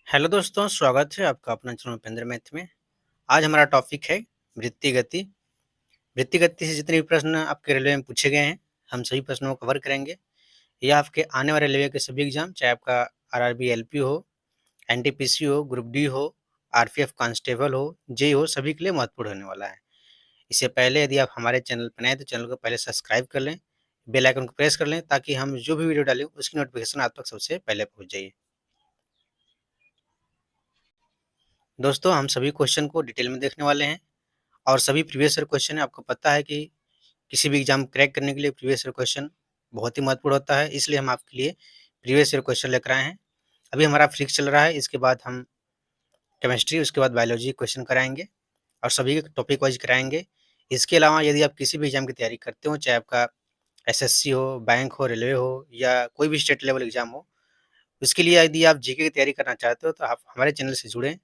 Hello दोस्तों, स्वागत है आपका अपना चैनल उपेंद्र मैथ में। आज हमारा टॉपिक है वृत्तीय गति। वृत्तीय गति से जितने भी प्रश्न आपके रेलवे में पूछे गए हैं, हम सभी प्रश्नों को कवर करेंगे। यह आपके आने वाले रेलवे के सभी एग्जाम, चाहे आपका आरआरबी एलपी हो, एनटीपीसी हो, ग्रुप डी हो, आरपीएफ कांस्टेबल हो, जेई हो, सभी के लिए महत्वपूर्ण होने वाला है। इससे पहले यदि आप हमारे चैनल पर नए हैं तो चैनल को पहले सब्सक्राइब कर लें, बेल आइकन को प्रेस कर लें ताकि हम जो भी वीडियो डालें उसकी नोटिफिकेशन आप तक सबसे पहले पहुँच जाइए। दोस्तों, हम सभी क्वेश्चन को डिटेल में देखने वाले हैं और सभी प्रीवियस ईयर क्वेश्चन है। आपको पता है कि किसी भी एग्जाम क्रैक करने के लिए प्रीवियस ईयर क्वेश्चन बहुत ही महत्वपूर्ण होता है, इसलिए हम आपके लिए प्रीवियस ईयर क्वेश्चन लेकर आए हैं। अभी हमारा फिजिक्स चल रहा है, इसके बाद हम केमिस्ट्री, उसके बाद बायोलॉजी क्वेश्चन कराएंगे और सभी टॉपिक वाइज कराएंगे। इसके अलावा यदि आप किसी भी एग्जाम की तैयारी करते हो, चाहे आपका एसएससी हो, बैंक हो, रेलवे हो या कोई भी स्टेट लेवल एग्जाम हो, उसके लिए यदि आप जीके की तैयारी करना चाहते हो तो आप हमारे चैनल से जुड़ें।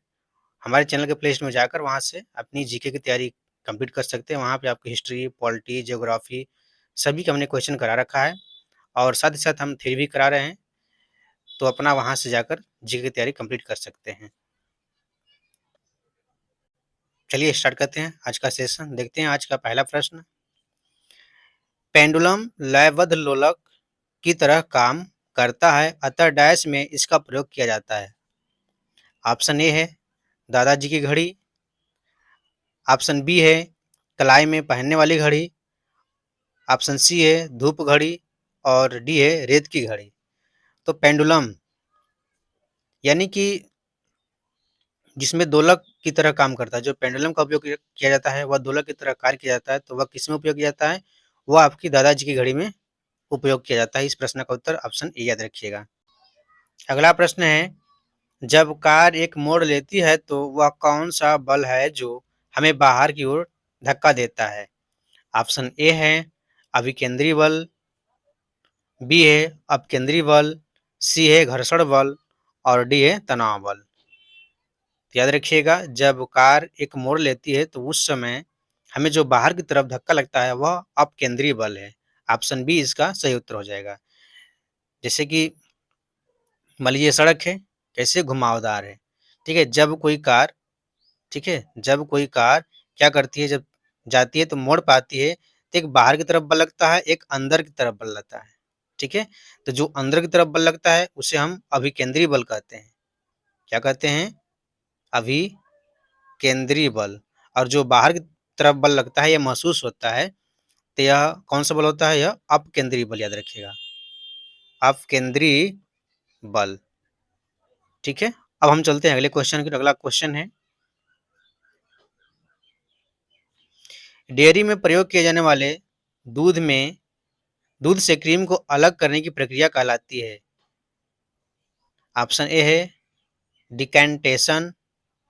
हमारे चैनल के प्लेलिस्ट में जाकर वहाँ से अपनी जीके की तैयारी कंप्लीट कर सकते हैं। वहाँ पे आपकी हिस्ट्री, पॉलिटी, ज्योग्राफी सभी का हमने क्वेश्चन करा रखा है और साथ ही साथ हम थ्योरी भी करा रहे हैं, तो अपना वहाँ से जाकर जीके की तैयारी कंप्लीट कर सकते हैं। चलिए स्टार्ट करते हैं आज का सेशन। देखते हैं आज का पहला प्रश्न। पेंडुलम लयबद्ध लोलक की तरह काम करता है, अतः डैश में इसका प्रयोग किया जाता है। ऑप्शन ए है दादाजी की घड़ी, ऑप्शन बी है कलाई में पहनने वाली घड़ी, ऑप्शन सी है धूप घड़ी और डी है रेत की घड़ी। तो पेंडुलम यानी कि जिसमें दोलक की तरह काम करता है, जो पेंडुलम का उपयोग किया जाता है वह दोलक की तरह कार्य किया जाता है, तो वह किस में उपयोग किया जाता है? वह आपकी दादाजी की घड़ी में उपयोग किया जाता है। इस प्रश्न का उत्तर ऑप्शन ए याद रखिएगा। अगला प्रश्न है, जब कार एक मोड़ लेती है तो वह कौन सा बल है जो हमें बाहर की ओर धक्का देता है? ऑप्शन ए है अभिकेंद्री बल, बी है अपकेंद्री बल, सी है घर्षण बल और डी है तनाव बल। तो याद रखिएगा, जब कार एक मोड़ लेती है तो उस समय हमें जो बाहर की तरफ धक्का लगता है वह अपकेंद्रीय बल है। ऑप्शन बी इसका सही उत्तर हो जाएगा। जैसे कि मान लीजिए सड़क है, कैसे घुमावदार है, ठीक है। जब कोई कार, ठीक है, जब कोई कार क्या करती है, जब जाती है तो मोड़ पाती है तो एक बाहर की तरफ बल लगता है, एक अंदर की तरफ बल लगता है, ठीक है। तो जो अंदर की तरफ बल लगता है उसे हम अभिकेंद्रीय बल कहते हैं। क्या कहते हैं? अभिकेंद्रीय बल। और जो बाहर की तरफ बल लगता है, यह महसूस होता है, तो यह कौन सा बल होता है? यह अपकेंद्रीय बल, याद रखिएगा, अपकेंद्रीय बल। ठीक है, अब हम चलते हैं अगले क्वेश्चन की। अगला क्वेश्चन है, डेयरी में प्रयोग किए जाने वाले दूध में दूध से क्रीम को अलग करने की प्रक्रिया कहलाती है। ऑप्शन ए है डिकैंटेशन,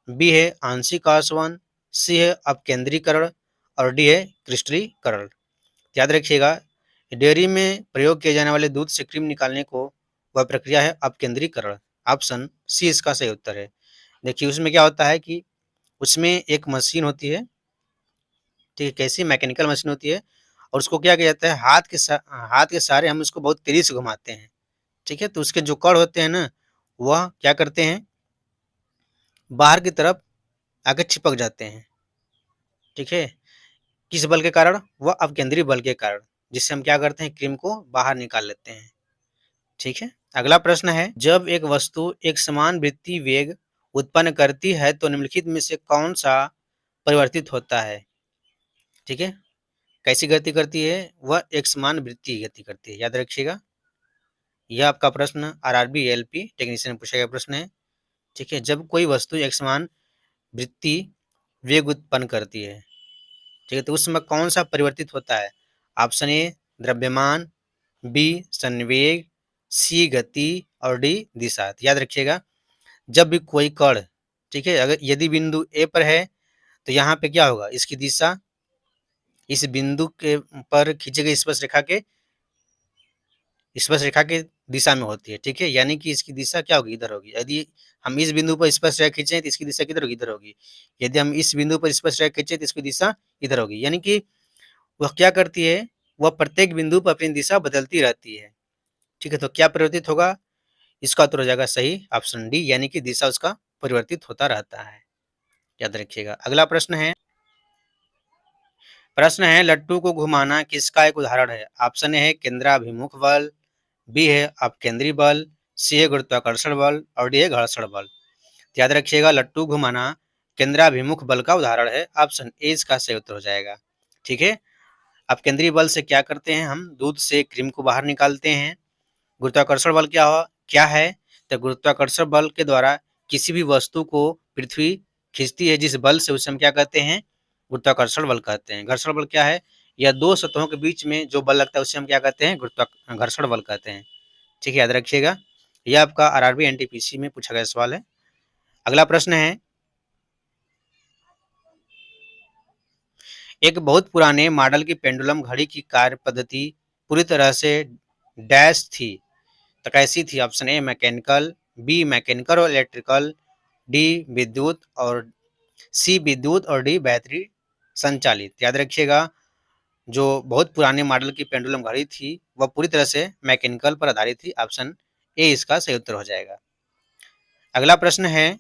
बी है आंशिक आसवन, सी है अपकेंद्रीकरण और डी है क्रिस्टलीकरण। याद रखिएगा, डेयरी में प्रयोग किए जाने वाले दूध से क्रीम निकालने को वह प्रक्रिया है अपकेंद्रीकरण। ऑप्शन सी इसका सही उत्तर है। देखिए उसमें क्या होता है कि उसमें एक मशीन होती है, ठीक है, कैसी मैकेनिकल मशीन होती है, और उसको क्या किया जाता है, हाथ के सहारे हम उसको बहुत तेजी से घुमाते हैं, ठीक है। तो उसके जो कण होते हैं ना, वह क्या करते हैं, बाहर की तरफ आके चिपक जाते हैं, ठीक है। किस बल के कारण? वह अपकेंद्रीय बल के कारण, जिससे हम क्या करते हैं, क्रीम को बाहर निकाल लेते हैं, ठीक है। अगला प्रश्न है, जब एक वस्तु एक समान वृत्तीय वेग उत्पन्न करती है तो निम्नलिखित में से कौन सा परिवर्तित होता है? ठीक है, कैसी गति करती है? वह एक समान वृत्तीय गति करती है, याद रखिएगा। यह आपका प्रश्न आरआरबी एलपी टेक्नीशियन पूछा गया प्रश्न है, ठीक है। जब कोई वस्तु एक समान वृत्तीय वेग उत्पन्न करती है, ठीक है, तो उस समय कौन सा परिवर्तित होता है? ऑप्शन ए द्रव्यमान, बी संवेग, सी गति और डी दिशा। तो याद रखिएगा, जब भी कोई कण, ठीक है, अगर यदि बिंदु ए पर है तो यहाँ पे क्या होगा, इसकी दिशा इस बिंदु के पर खींचे गए स्पर्श रेखा के दिशा में होती है, ठीक है। यानी कि इसकी दिशा क्या होगी, इधर होगी। यदि हम इस बिंदु पर स्पर्श रेखा खींचे तो इसकी दिशा किधर होगी, इधर होगी। यदि हम इस बिंदु पर स्पर्श रेखा खींचे तो इसकी दिशा इधर होगी। यानी कि वह क्या करती है, वह प्रत्येक बिंदु पर अपनी दिशा बदलती रहती है, ठीक है। तो क्या परिवर्तित होगा, इसका उत्तर हो जाएगा सही ऑप्शन डी, यानी कि दिशा उसका परिवर्तित होता रहता है। याद रखिएगा। अगला प्रश्न है लट्टू को घुमाना किसका एक उदाहरण है? ऑप्शन ए है केंद्राभिमुख बल, बी है अपकेंद्री बल, सी है गुरुत्वाकर्षण बल और डी है घर्षण बल। याद रखिएगा, लट्टू घुमाना केंद्राभिमुख बल का उदाहरण है। ऑप्शन ए इसका सही उत्तर हो जाएगा। ठीक है। अपकेंद्री बल से क्या करते हैं? हम दूध से क्रीम को बाहर निकालते हैं। गुरुत्वाकर्षण बल क्या है? तो गुरुत्वाकर्षण बल के द्वारा किसी भी वस्तु को पृथ्वी खींचती है, जिस बल से उसे हम क्या कहते हैं? गुरुत्वाकर्षण बल कहते हैं। घर्षण बल क्या है? या दो सतहों के बीच में जो बल लगता है उसे हम क्या कहते हैं? घर्षण बल कहते हैं। ठीक है, याद रखिएगा। यह आपका आरआरबी एनटीपीसी में पूछा गया सवाल है। अगला प्रश्न है, एक बहुत पुराने मॉडल की पेंडुलम घड़ी की कार्य पद्धति पूरी तरह से डैश थी, तो कैसी थी? Option A mechanical, B mechanical और इलेक्ट्रिकल, डी विद्युत और सी विद्युत और डी बैटरी संचालित। याद रखिएगा, जो बहुत पुराने मॉडल की पेंडुलम घड़ी थी वह पूरी तरह से मैकेनिकल पर आधारित थी। ऑप्शन ए इसका सही उत्तर हो जाएगा। अगला प्रश्न है,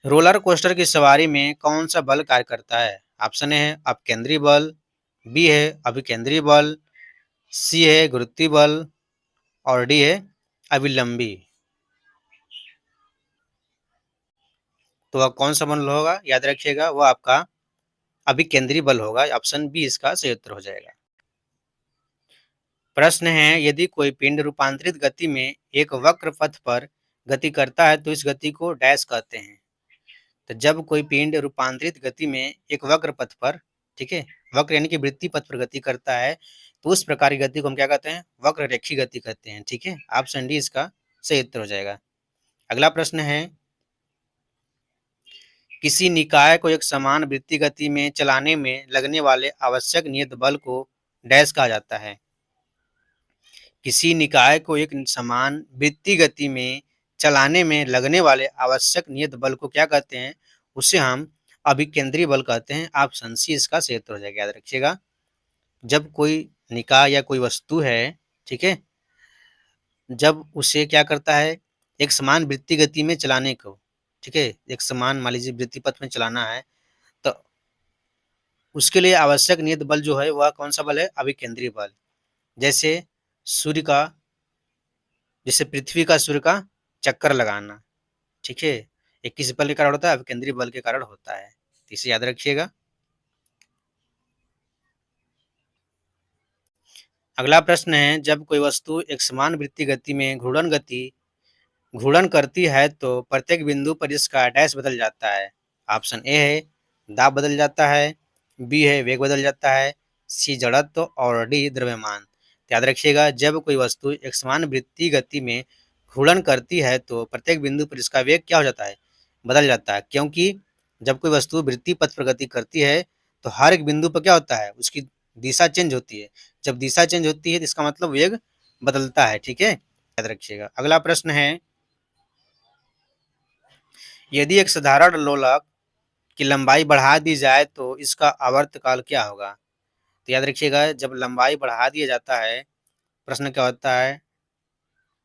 रोलर कोस्टर की सवारी में कौन सा बल कार्य करता है? ऑप्शन ए है अपकेंद्री बल, बी है अभिकेंद्री बल, सी है गुरुत्वीय बल और डी है अभिलंबी। तो वह कौन सा बल होगा? याद रखिएगा, वह आपका अभिकेंद्री बल होगा। ऑप्शन बी इसका सही उत्तर हो जाएगा। प्रश्न है, यदि कोई पिंड रूपांतरित गति में एक वक्र पथ पर गति करता है तो इस गति को डैश कहते हैं। तो जब कोई पिंड रूपांतरित गति में एक वक्र पथ पर, ठीक है, वक्र यानी कि वृत्तीय पथ पर गति करता है तो उस प्रकार की गति को हम क्या कहते हैं? वक्र रेखीय गति कहते हैं। ठीक है, ऑप्शन डी इसका सही उत्तर हो जाएगा। अगला प्रश्न है, किसी निकाय को एक समान वृत्तीय गति में चलाने में लगने वाले आवश्यक नियत बल को डैश कहा जाता है। किसी निकाय को एक समान वृत्तीय गति में चलाने में लगने वाले आवश्यक नियत बल को क्या कहते हैं? उसे हम अभिकेंद्री बल कहते हैं। ऑप्शन सी इसका सही उत्तर हो जाएगा। याद रखिएगा, जब कोई निकाय या कोई वस्तु है, ठीक है, जब उसे क्या करता है? एक समान वृत्तीय गति में चलाने को, ठीक है, एक समान मान लीजिए वृत्तीय पथ में चलाना है तो उसके लिए आवश्यक नियत बल जो है वह कौन सा बल है? अभिकेंद्री बल। जैसे सूर्य का, जैसे पृथ्वी का सूर्य का चक्कर लगाना, ठीक है, ये किस बल के कारण होता है? अभिकेंद्री बल के कारण होता है। तो इसे याद रखिएगा। अगला प्रश्न है, जब कोई वस्तु एक समान वृत्तीय गति में घूर्णन करती है तो प्रत्येक बिंदु पर इसका डैश बदल जाता है। ऑप्शन ए है दाब बदल जाता है, बी है वेग बदल जाता है, सी जड़त्व और डी द्रव्यमान। याद रखिएगा, जब कोई वस्तु एक समान वृत्तीय गति में घूर्णन करती है तो प्रत्येक बिंदु पर इसका वेग क्या हो जाता है? बदल जाता है। क्योंकि जब कोई वस्तु वृत्तीय पथ पर गति करती है तो हर एक बिंदु पर क्या होता है? उसकी दिशा चेंज होती है। जब दिशा चेंज होती है तो इसका मतलब वेग बदलता है। ठीक है, याद रखिएगा। अगला प्रश्न है, यदि एक साधारण लोलक की लंबाई बढ़ा दी जाए तो इसका आवर्तकाल क्या होगा? तो याद रखिएगा, जब लंबाई बढ़ा दिया जाता है, प्रश्न क्या होता है?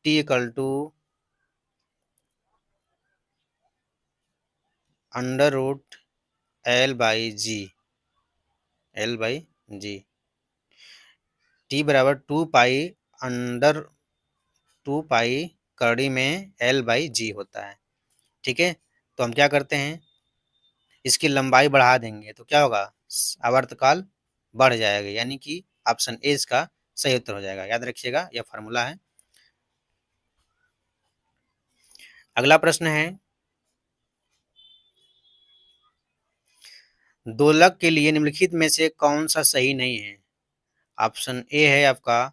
T equal to under root L by G, L by G. T बराबर टू पाई करड़ी में एल बाई जी होता है। ठीक है, तो हम क्या करते हैं? इसकी लंबाई बढ़ा देंगे तो क्या होगा? आवर्तकाल बढ़ जाएगा, यानी कि ऑप्शन ए इसका सही उत्तर हो जाएगा। याद रखिएगा, यह फार्मूला है। अगला प्रश्न है, दोलक के लिए निम्नलिखित में से कौन सा सही नहीं है? ऑप्शन ए है आपका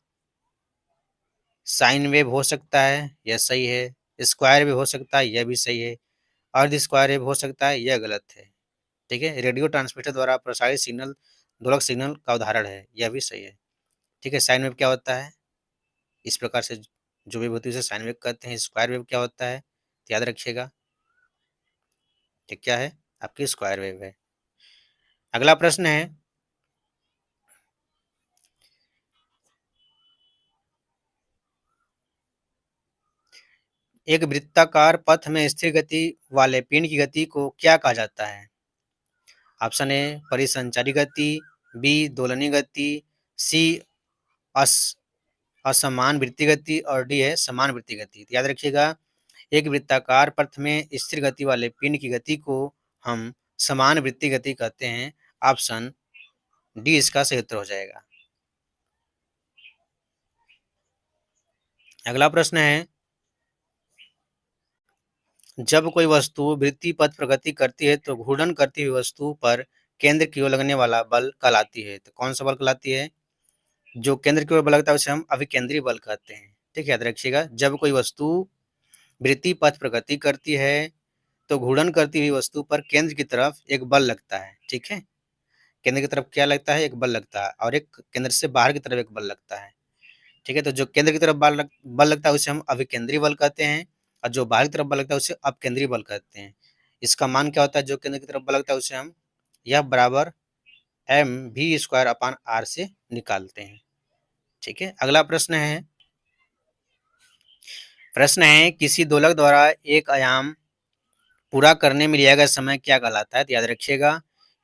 साइन वेव हो सकता है, यह सही है। स्क्वायर वेव हो सकता है, यह भी सही है। अर्ध स्क्वायर वेव हो सकता है, यह गलत है। ठीक है, रेडियो ट्रांसमीटर द्वारा प्रसारित सिग्नल दोलक सिग्नल का उदाहरण है, यह भी सही है। ठीक है, साइन वेव क्या होता है? इस प्रकार से जो वेव होती है उसे साइन वेव कहते हैं। स्क्वायर वेव क्या होता है? तो याद रखिएगा, ठीक क्या है? आपकी स्क्वायर वेव है। अगला प्रश्न है, एक वृत्ताकार पथ में स्थिर गति वाले पिंड की गति को क्या कहा जाता है? ऑप्शन ए परिसंचारी गति, बी दोलनीय गति, सी अस असमान वृत्तीय गति और डी है समान वृत्तीय गति। तो याद रखिएगा, एक वृत्ताकार पथ में स्थिर गति वाले पिंड की गति को हम समान वृत्तीय गति कहते हैं। ऑप्शन डी इसका सही उत्तर हो जाएगा। अगला प्रश्न है, जब कोई वस्तु वृत्तीय पथ प्रगति करती है तो घूर्णन करती हुई वस्तु पर केंद्र की ओर लगने वाला बल कहलाती है। तो कौन सा बल कहलाती है? जो केंद्र की ओर बल लगता है उसे हम अभिकेंद्री बल कहते हैं। ठीक है, याद रखिएगा, जब कोई वस्तु वृत्तीय पथ प्रगति करती है तो घूर्णन करती हुई वस्तु पर केंद्र की तरफ एक बल लगता है। ठीक है, केंद्र की तरफ क्या लगता है? एक बल लगता है, और एक केंद्र से बाहर की तरफ एक बल लगता है। ठीक है, तो जो केंद्र की तरफ बल लगता है उसे हम अभिकेंद्री बल कहते हैं, और जो बाहर की तरफ बल लगता है उसे अपकेंद्री बल कहते हैं। इसका मान क्या होता है? जो केंद्र की तरफ बल लगता है उसे हम यह बराबर mv² से निकालते हैं। ठीक है, अगला प्रश्न है किसी दोलक द्वारा एक आयाम पूरा करने में लिया गया समय क्या कहलाता है? तो याद रखिएगा,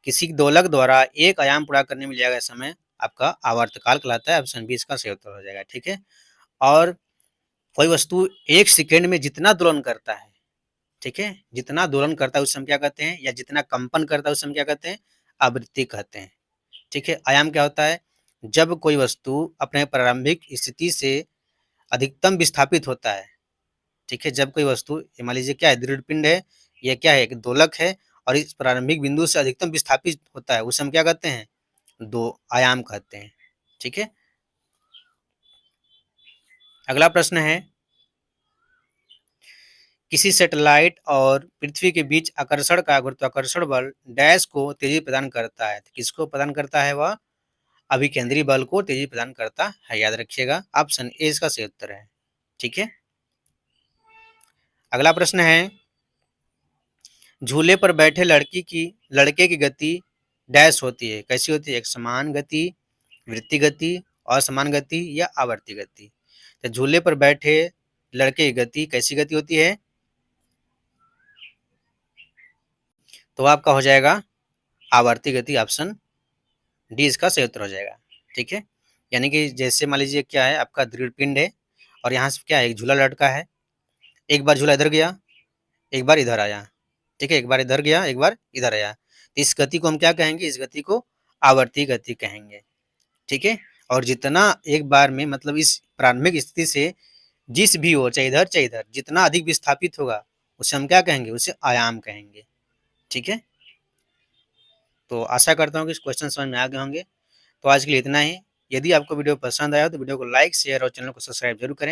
किसी दोलक द्वारा एक आयाम पूरा करने में लिया गया समय आपका आवर्तकाल कहलाता है। ऑप्शन बी इसका सही उत्तर हो जाएगा। ठीक है, और कोई वस्तु एक सेकेंड में जितना दोलन करता है, ठीक है, जितना दोलन करता है उसे हम क्या कहते हैं, या जितना कंपन करता है उसे हम क्या कहते हैं? आवृत्ति कहते हैं। ठीक है, आयाम क्या होता है? जब कोई वस्तु अपने प्रारंभिक स्थिति से अधिकतम विस्थापित होता है। ठीक है, जब कोई वस्तु, मान लीजिए क्या है, दृढ़ पिंड है, यह क्या है, एक दोलक है, और इस प्रारंभिक बिंदु से अधिकतम विस्थापित होता है, उसे हम क्या कहते हैं? दो आयाम कहते हैं। ठीक है, अगला प्रश्न है, किसी सैटेलाइट और पृथ्वी के बीच आकर्षण का गुरुत्वाकर्षण बल डैश को तेजी प्रदान करता है। तो किसको प्रदान करता है? वह अभिकेंद्री बल को तेजी प्रदान करता है। याद रखिएगा, ऑप्शन ए इसका सही उत्तर है। ठीक है, अगला प्रश्न है, झूले पर बैठे लड़के की गति डैश होती है, कैसी होती है? एक समान गति, वृत्तीय गति, असमान गति या आवर्ती गति। तो झूले पर बैठे लड़के की गति कैसी गति होती है? तो आपका हो जाएगा आवर्ती गति। ऑप्शन डी इसका सही उत्तर हो जाएगा। ठीक है, यानी कि जैसे मान लीजिए क्या है, आपका दृढ़ पिंड है, और यहाँ से क्या है, एक झूला लटका है, एक बार झूला इधर गया, एक बार इधर आया। ठीक है, एक बार इधर गया, एक बार इधर आया, तो इस गति को हम क्या कहेंगे? इस गति को आवर्ती गति कहेंगे। ठीक है, और जितना एक बार में, मतलब इस प्रारंभिक स्थिति से जिस भी हो, चाहे इधर जितना अधिक विस्थापित होगा उसे हम क्या कहेंगे? उसे आयाम कहेंगे। ठीक है, तो आशा करता हूँ कि इस क्वेश्चन समझ में आ गए होंगे। तो आज के लिए इतना ही। यदि आपको वीडियो पसंद आया तो वीडियो को लाइक, शेयर और चैनल को सब्सक्राइब जरूर करें।